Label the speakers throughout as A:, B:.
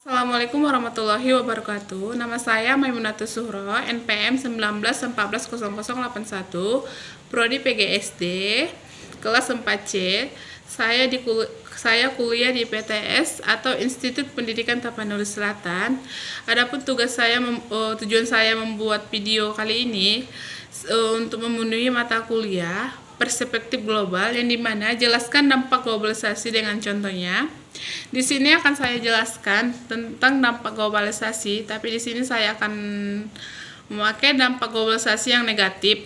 A: Assalamualaikum warahmatullahi wabarakatuh. Nama saya Maimunatus Suhro, NPM 19140081, Prodi PGSD, kelas 4C. Saya kuliah di PTS atau Institut Pendidikan Tapanuli Selatan. Adapun tujuan saya membuat video kali ini untuk memenuhi mata kuliah perspektif global, yang dimana jelaskan dampak globalisasi dengan contohnya. Di sini akan saya jelaskan tentang dampak globalisasi, tapi di sini saya akan memakai dampak globalisasi yang negatif.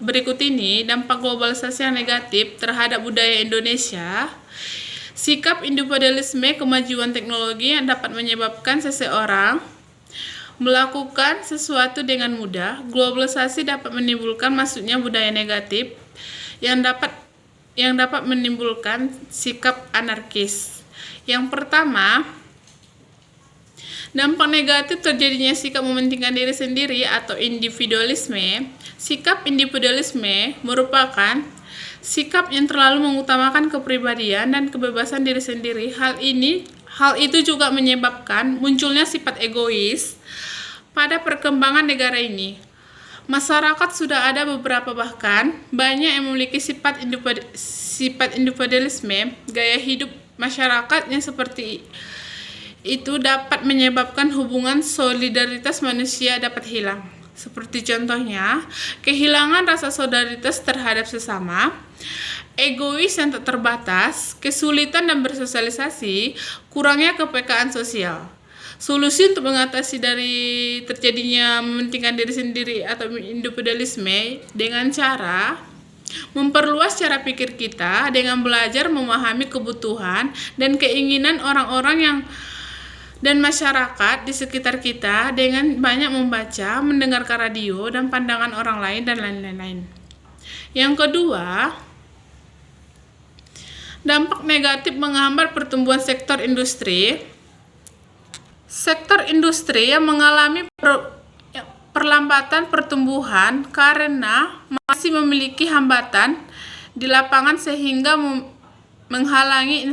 A: Berikut ini dampak globalisasi yang negatif terhadap budaya Indonesia. Sikap individualisme, kemajuan teknologi yang dapat menyebabkan seseorang melakukan sesuatu dengan mudah. Globalisasi dapat menimbulkan masuknya budaya negatif yang dapat menimbulkan sikap anarkis. Yang pertama, dampak negatif terjadinya sikap mementingkan diri sendiri atau individualisme. Sikap individualisme merupakan sikap yang terlalu mengutamakan kepribadian dan kebebasan diri sendiri. Hal itu juga menyebabkan munculnya sifat egois pada perkembangan negara ini. Masyarakat sudah ada beberapa, bahkan banyak yang memiliki sifat individualisme. Gaya hidup masyarakat yang seperti itu dapat menyebabkan hubungan solidaritas manusia dapat hilang. Seperti contohnya, kehilangan rasa solidaritas terhadap sesama, egois yang tak terbatas, kesulitan dan bersosialisasi, kurangnya kepekaan sosial. Solusi untuk mengatasi dari terjadinya mementingkan diri sendiri atau individualisme dengan cara memperluas cara pikir kita dengan belajar memahami kebutuhan dan keinginan orang-orang dan masyarakat di sekitar kita dengan banyak membaca, mendengarkan radio, dan pandangan orang lain, dan lain-lain. Yang kedua, dampak negatif menghambat pertumbuhan sektor industri. Sektor industri yang mengalami perlambatan pertumbuhan karena masih memiliki hambatan di lapangan sehingga menghalangi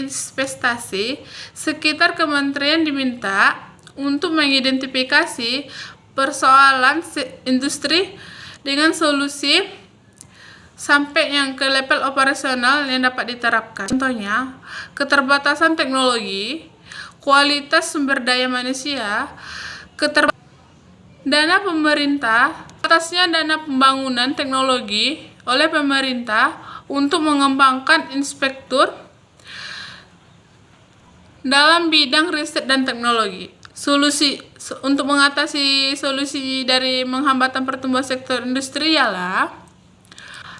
A: investasi. Sekitar kementerian diminta untuk mengidentifikasi persoalan industri dengan solusi sampai yang ke level operasional yang dapat diterapkan. Contohnya, keterbatasan teknologi, kualitas sumber daya manusia, dana pemerintah, atasnya dana pembangunan teknologi oleh pemerintah untuk mengembangkan inspektur dalam bidang riset dan teknologi. Untuk mengatasi solusi dari menghambatan pertumbuhan sektor industri ialah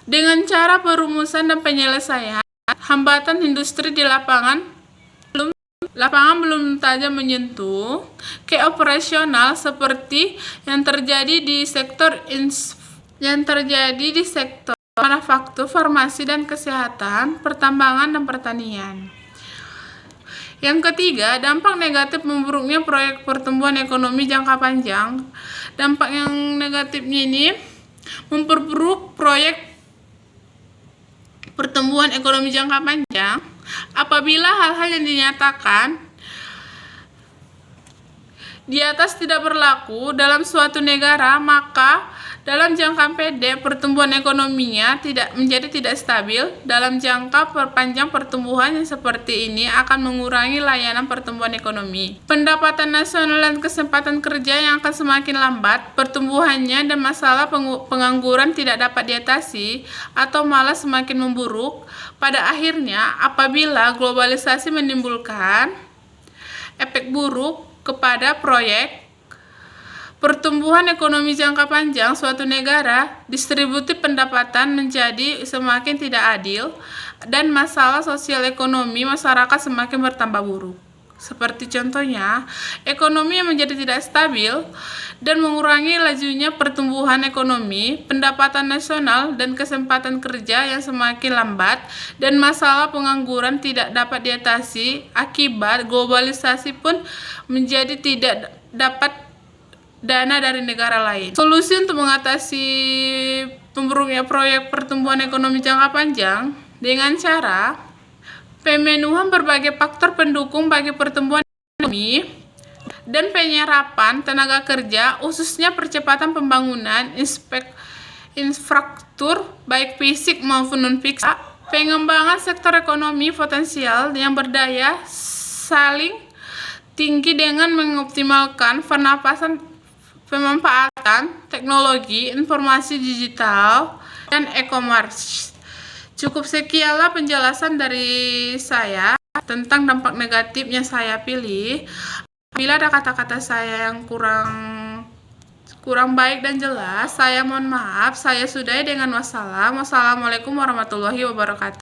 A: dengan cara perumusan dan penyelesaian hambatan industri di lapangan belum saja menyentuh ke operasional, seperti yang terjadi di sektor manufaktur, farmasi dan kesehatan, pertambangan dan pertanian. Yang ketiga, dampak negatif memburuknya proyek pertumbuhan ekonomi jangka panjang. Dampak yang negatifnya ini memperburuk proyek pertumbuhan ekonomi jangka panjang apabila hal-hal yang dinyatakan di atas tidak berlaku dalam suatu negara, maka dalam jangka pendek pertumbuhan ekonominya tidak stabil. Dalam jangka panjang pertumbuhan yang seperti ini akan mengurangi layanan pertumbuhan ekonomi, pendapatan nasional dan kesempatan kerja yang akan semakin lambat pertumbuhannya, dan masalah pengangguran tidak dapat diatasi atau malah semakin memburuk. Pada akhirnya, apabila globalisasi menimbulkan efek buruk kepada proyek pertumbuhan ekonomi jangka panjang suatu negara, distribusi pendapatan menjadi semakin tidak adil, dan masalah sosial ekonomi masyarakat semakin bertambah buruk. Seperti contohnya, ekonomi yang menjadi tidak stabil dan mengurangi lajunya pertumbuhan ekonomi, pendapatan nasional dan kesempatan kerja yang semakin lambat, dan masalah pengangguran tidak dapat diatasi akibat globalisasi pun menjadi tidak dapat dana dari negara lain. Solusi untuk mengatasi memburuknya proyek pertumbuhan ekonomi jangka panjang dengan cara pemenuhan berbagai faktor pendukung bagi pertumbuhan ekonomi, dan penyerapan tenaga kerja, khususnya percepatan pembangunan infrastruktur baik fisik maupun non-fisik, pengembangan sektor ekonomi potensial yang berdaya saing tinggi dengan mengoptimalkan pemanfaatan teknologi informasi digital dan e-commerce. Cukup sekianlah penjelasan dari saya tentang dampak negatif yang saya pilih. Apabila ada kata-kata saya yang kurang baik dan jelas, saya mohon maaf. Saya sudahi dengan wassalam. Wassalamualaikum warahmatullahi wabarakatuh.